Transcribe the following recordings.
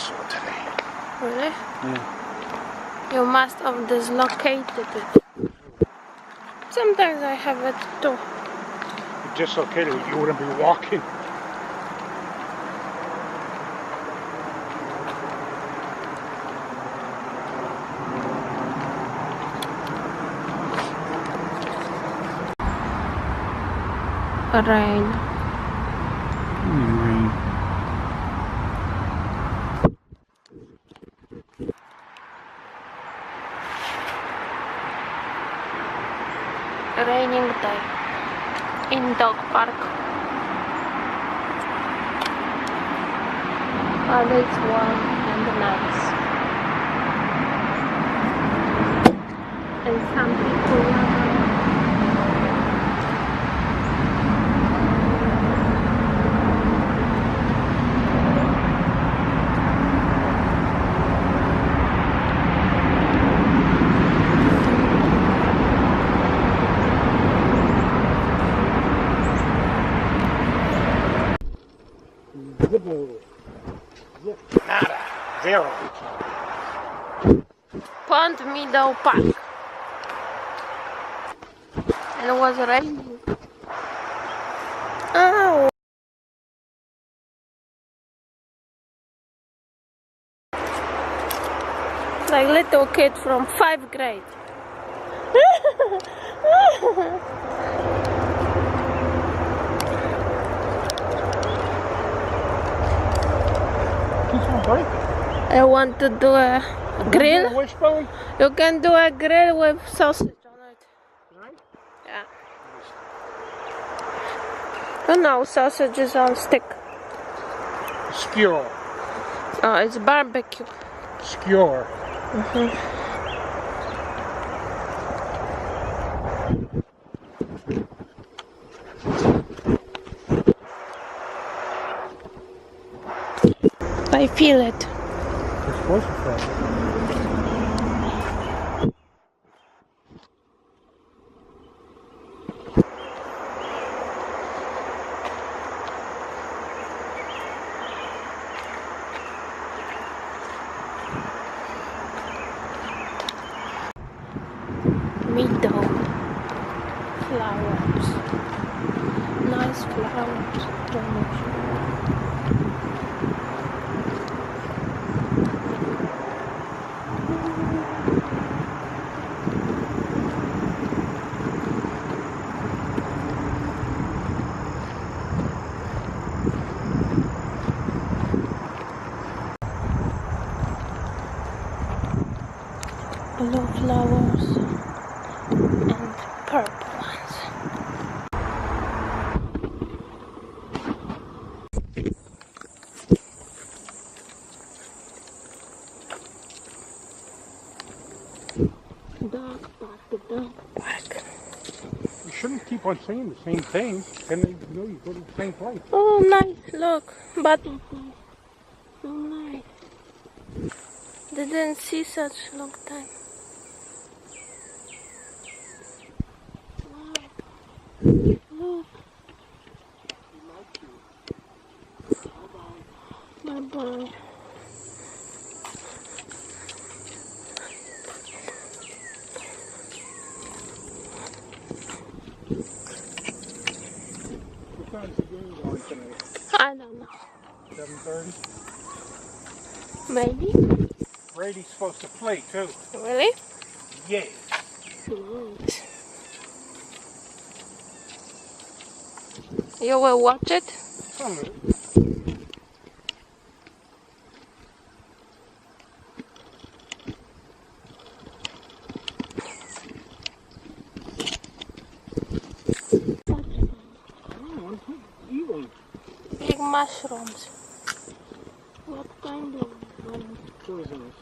sore today. Really? Yeah. You must have dislocated it. Sometimes I have it too. You dislocated it, you wouldn't be walking. Rain. Rain. Raining day in dog park. But it's warm and nice. And some people love it. Nada. Zero. Pond Meadow Park. And it was raining. Oh. Like little kid from 5th grade. I want to do a grill. You can do a grill with sausage on it. Right? Yeah. Oh no, sausage is on stick. Skewer. Oh, it's barbecue. Skewer. I feel it. You're supposed to feel it. Meadow flowers, nice flowers. Blue flowers and purple ones. Dog park. You shouldn't keep on saying the same thing, and they know you go to the same place. Oh, nice! Look, butterfly. So nice. Didn't see such long time. Wow. Look. Bye bye. What time's the game going tonight? I don't know. 7:30? Maybe. Brady's supposed to play too. Really? Yeah. Nice. You will watch it? Some of it. Big mushrooms. What kind of Poisonous.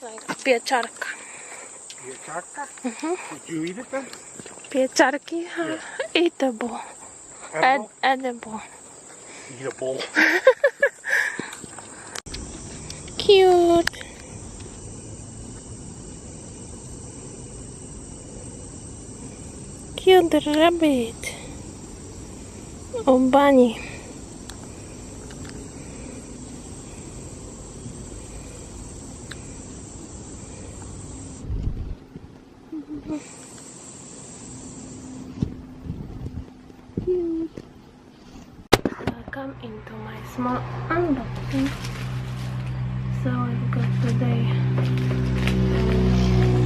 Like pieczarka. Pieczarka? Did you eat it then? Pieczarki are eatable. Edible? Edible. Eatable. Cute. Cute Oh, the rabbit. Oh, bunny. Welcome into my small unboxing. So I've got today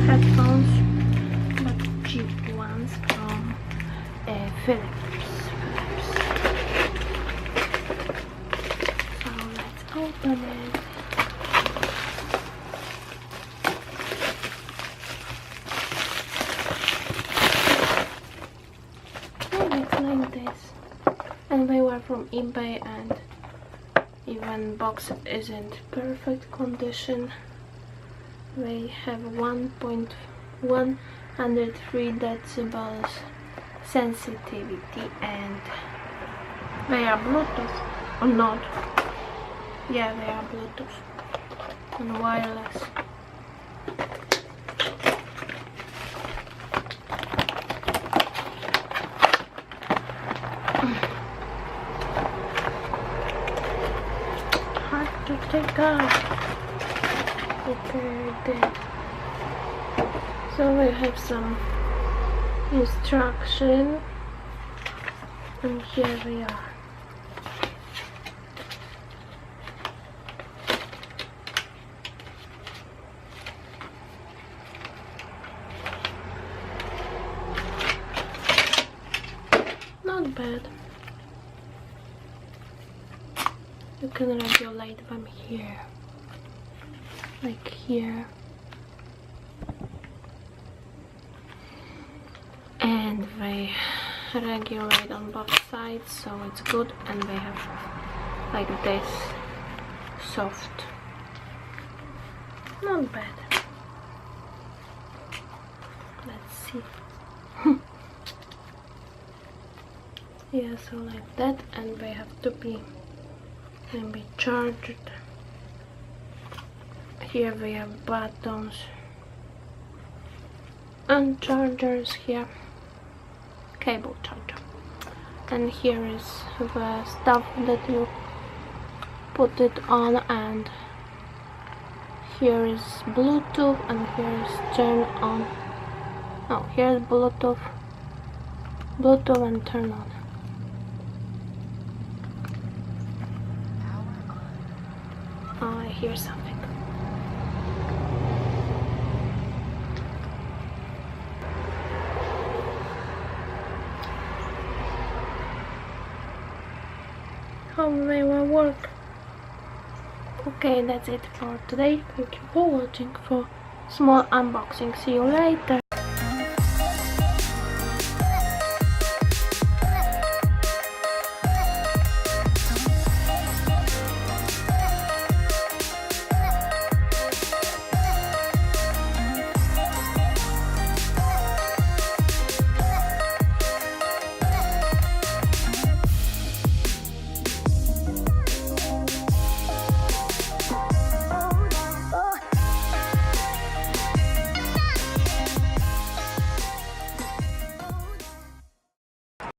headphones, but cheap ones from Phillips. So let's open it. Oh, it's like this. And they were from eBay, and even box isn't perfect condition. They have 1.103 decibels sensitivity, and they are Bluetooth or not. Yeah, they are Bluetooth and wireless. Hard to take out. Okay, this. So we have some instruction, and here we are. Not bad. You can regulate them here, like here, and they regulate on both sides, so it's good. And they have like this, soft, not bad. Let's see. Yeah, so like that, and they have to be charged. Here we have buttons and chargers here, cable charger, and here is the stuff that you put it on, and here is Bluetooth, and here is turn on. Oh, here's Bluetooth and turn on. Oh, I hear something. How they will work. Okay, that's it for today. Thank you for watching for small unboxing. See you later.